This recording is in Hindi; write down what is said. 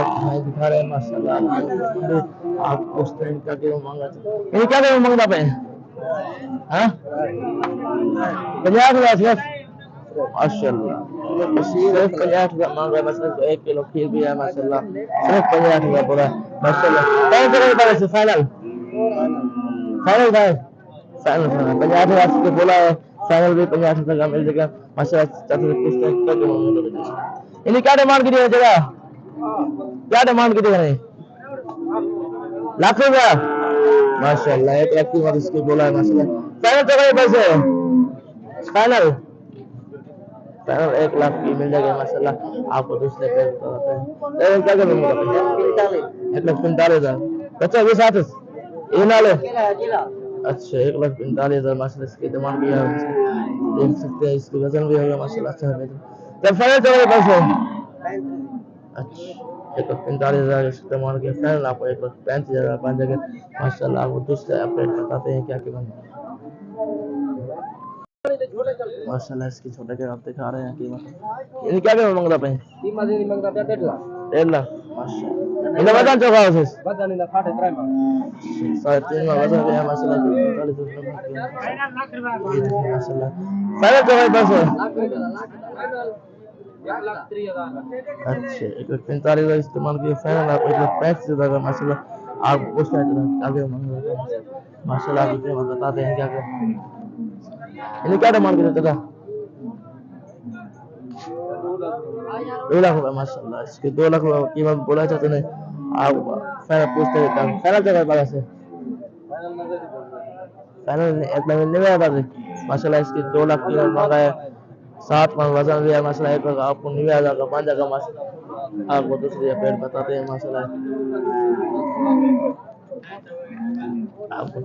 भाई दिखा रहे हैं माशाल्लाह। आप पूछते हैं क्या क्या मांगा, ये क्या क्या मांगता पे हाँ 50,000 सिर्फ माशाल्लाह, सिर्फ 50,000 मांग रहा है। मतलब 1 किलो खीर भी है माशाल्लाह, सिर्फ 50,000 पूरा माशाल्लाह। कौन सा रेट है फाइनल फाइनल भाई फाइनल 50,000 के बोला है, फाइनल भी 50,000 का मिल जाएगा माशाल्लाह। चाचा से पूछते हैं क्या क्या मांगेगा, इन्हें क्या डिमांड की है जगह, क्या डिमांड की है लाख रुपया माशाल्लाह। 1 लाख की बात इसके बोला है माशाल्लाह। फाइनल तो भाई पैसे फाइनल फाइनल 1 लाख की मिल जाएगा माशाल्लाह। आपको दूसरे पे बताते हैं क्या क्या मिलेगा, 1,45,000 बच्चा भी साथ ये नाले अच्छा 1,45,000 माशाल्लाह इसकी डिमांड भी है। देख सकते हैं इसकी वजन भी होगा माशाल्लाह अच्छा है। जब फाइनल तो भाई पैसे अच्छा 1,45,000 इस्तेमाल किया फैन आपको 1,35,000 बन जाएगा माशाल्लाह। आपको दूसरे अपडेट बताते हैं क्या क्या माशाल्लाह। इसकी छोटे के आप दिखा रहे हैं कीमत, ये क्या क्या मांगता पे 1,50,000 माशाल्लाह। इधर वजन चौका है वजन इधर 3.5 में वजन है माशाल्लाह। 45,000 माशाल्लाह। फाइनल तो भाई पैसे अच्छा 1,45,000 इस्तेमाल किए फाइनल आप 1,35,000 का माशाल्लाह। आप पूछते हैं आगे माशाल्लाह। आप कीमत बताते हैं क्या क्या इन्हें क्या डिमांड करते था 2 लाख रुपए माशाल्लाह। इसके 2 लाख रुपए कीमत बोला चाहते नहीं। आप फाइनल पूछते हैं फाइनल जगह पर से फाइनल 1,99,000 माशाल्लाह। इसकी 2 लाख कीमत मांगा है, 7 मन वजन भी है माशाल्लाह। एक आपको 99,000 का बन जाएगा माशाल्लाह। आपको दूसरी अपडेट बताते हैं माशाल्लाह। आपको